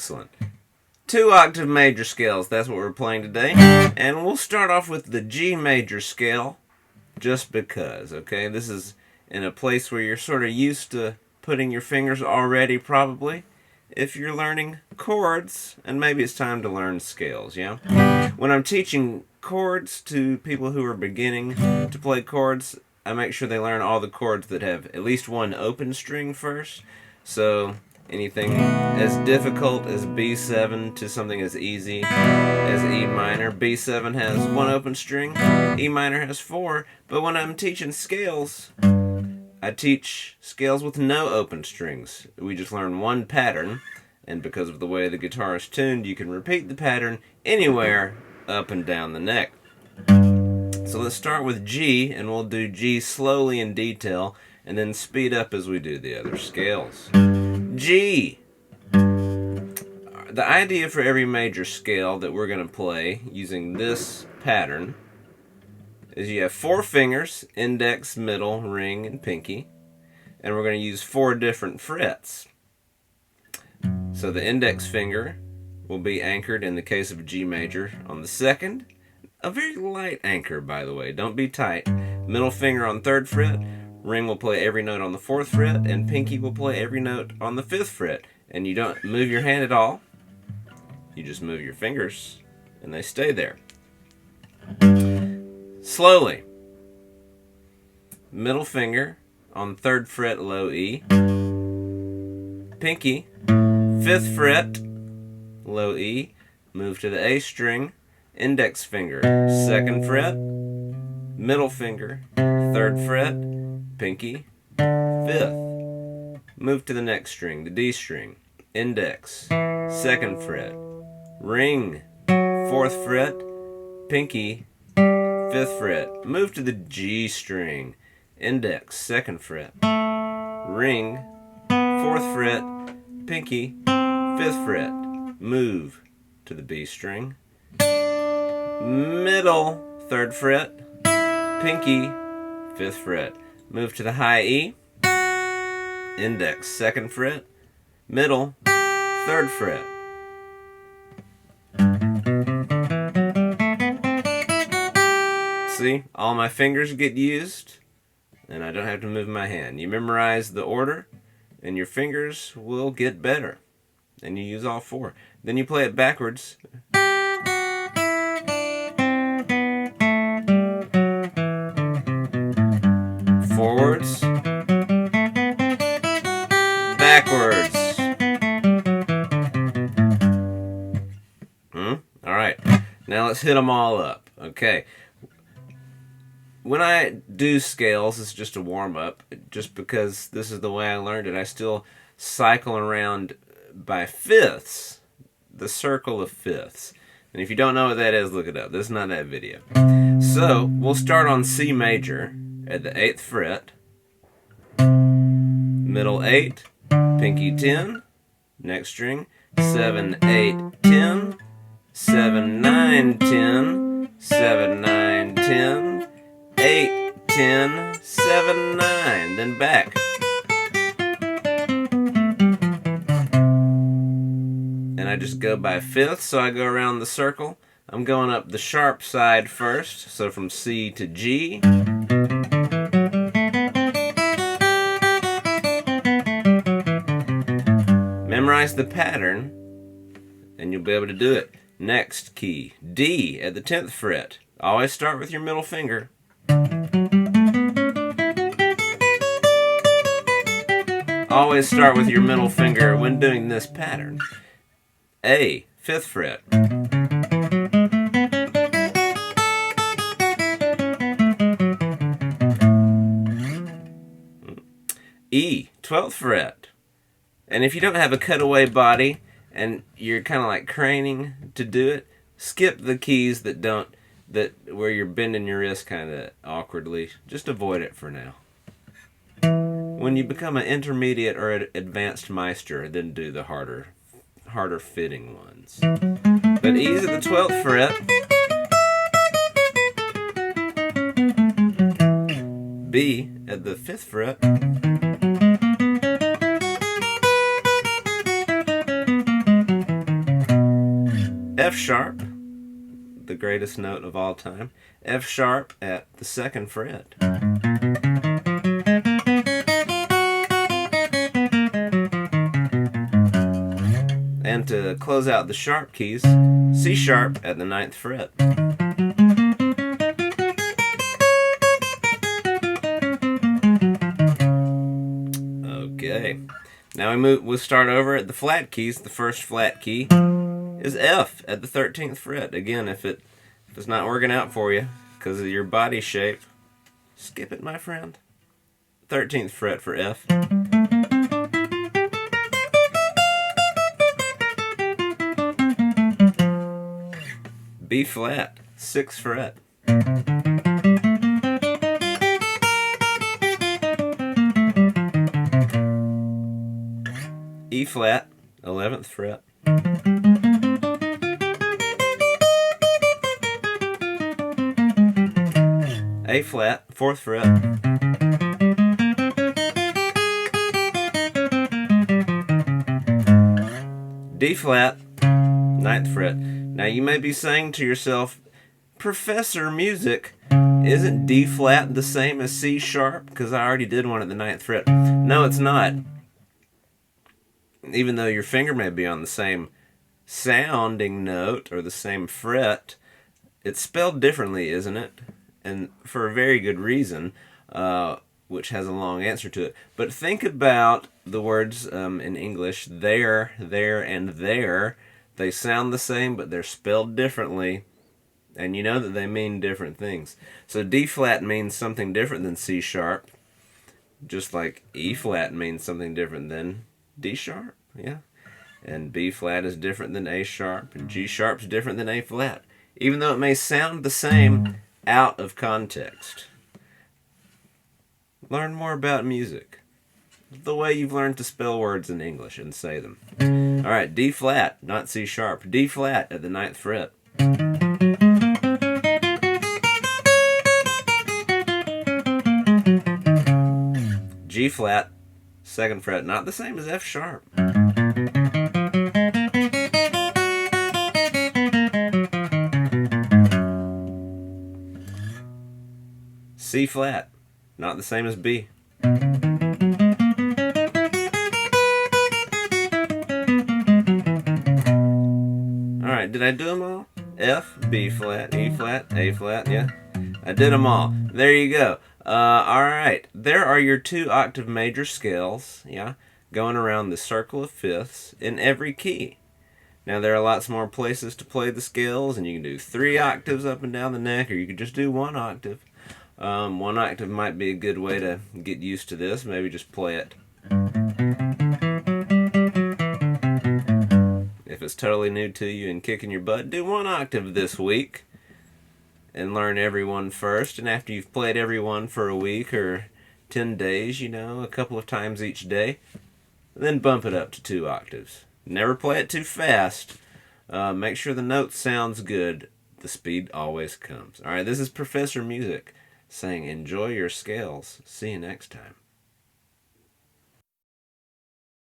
Excellent. 2-octave major scales, that's what we're playing today. And we'll start off with the G major scale, just because, okay? This is in a place where you're sort of used to putting your fingers already, probably. If you're learning chords, and maybe it's time to learn scales, yeah? When I'm teaching chords to people who are beginning to play chords, I make sure they learn all the chords that have at least one open string first. So anything as difficult as B7 to something as easy as E minor. B7 has one open string, E minor has 4, but when I'm teaching scales, I teach scales with no open strings. We just learn one pattern, and because of the way the guitar is tuned, you can repeat the pattern anywhere up and down the neck. So let's start with G, and we'll do G slowly in detail, and then speed up as we do the other scales. G. The idea for every major scale that we're going to play using this pattern is you have 4 fingers, index, middle, ring, and pinky, and we're going to use 4 different frets. So the index finger will be anchored in the case of G major on the 2nd. A very light anchor, by the way, don't be tight. Middle finger on 3rd fret, ring will play every note on the 4th fret, and pinky will play every note on the 5th fret. And you don't move your hand at all, you just move your fingers, and they stay there. Slowly. Middle finger on 3rd fret, low E. Pinky, 5th fret, low E. Move to the A string. Index finger, 2nd fret. Middle finger, 3rd fret. Pinky, 5th. Move to the next string, the D string. Index, 2nd fret. Ring, 4th fret. Pinky, 5th fret. Move to the G string. Index, 2nd fret. Ring, 4th fret. Pinky, 5th fret. Move to the B string. Middle, 3rd fret. Pinky, 5th fret. Move to the high E. Index, 2nd fret. Middle, 3rd fret. See, all my fingers get used, and I don't have to move my hand. You memorize the order, and your fingers will get better. And you use all 4. Then you play it backwards. Forwards. Backwards. Alright, now let's hit them all up. Okay. When I do scales, it's just a warm-up, just because this is the way I learned it. I still cycle around by fifths, the circle of fifths. And if you don't know what that is, look it up. This is not that video. So, we'll start on C major at the 8th fret. Middle 8, pinky 10, next string, 7, 8, 10, 7, 9, 10, 7, 9, 10, 8, 10, 7, 9, then back. And I just go by fifths, so I go around the circle. I'm going up the sharp side first, so from C to G. Memorize the pattern, and you'll be able to do it. Next key, D at the 10th fret. Always start with your middle finger. Always start with your middle finger when doing this pattern. A, 5th fret. E, 12th fret. And if you don't have a cutaway body and you're kind of like craning to do it, skip the keys where you're bending your wrist kind of awkwardly. Just avoid it for now. When you become an intermediate or an advanced meister, then do the harder fitting ones. But E's at the 12th fret. B at the 5th fret. F sharp, the greatest note of all time. F sharp at the 2nd fret. And to close out the sharp keys, C sharp at the 9th fret. Okay. Now we'll start over at the flat keys. The first flat key is F at the 13th fret. Again, if it's not working out for you because of your body shape, skip it, my friend. 13th fret for F. B flat, 6th fret. E flat, 11th fret. A flat, 4th fret. D flat, 9th fret. Now you may be saying to yourself, Professor Music, isn't D flat the same as C sharp? Because I already did one at the 9th fret. No, it's not. Even though your finger may be on the same sounding note or the same fret, it's spelled differently, isn't it? And for a very good reason, which has a long answer to it. But think about the words in English, there, and there. They sound the same, but they're spelled differently. And you know that they mean different things. So D flat means something different than C sharp. Just like E flat means something different than D sharp. Yeah. And B flat is different than A sharp. And G sharp's different than A flat. Even though it may sound the same out of context. Learn more about music. The way you've learned to spell words in English and say them. Alright, D flat, not C sharp. D flat at the 9th fret. G flat, 2nd fret, not the same as F sharp. C flat, not the same as B. Alright, did I do them all? F, B flat, E flat, A flat, yeah? I did them all. There you go. Alright, there are your 2 octave major scales, yeah, going around the circle of fifths in every key. Now there are lots more places to play the scales, and you can do 3 octaves up and down the neck, or you could just do 1 octave. 1 octave might be a good way to get used to this. Maybe just play it. If it's totally new to you and kicking your butt, do 1 octave this week and learn every one first. And after you've played every one for a week or 10 days, you know, a couple of times each day, then bump it up to 2 octaves. Never play it too fast. Make sure the note sounds good. The speed always comes. All right, this is Professor Music saying enjoy your scales. See you next time.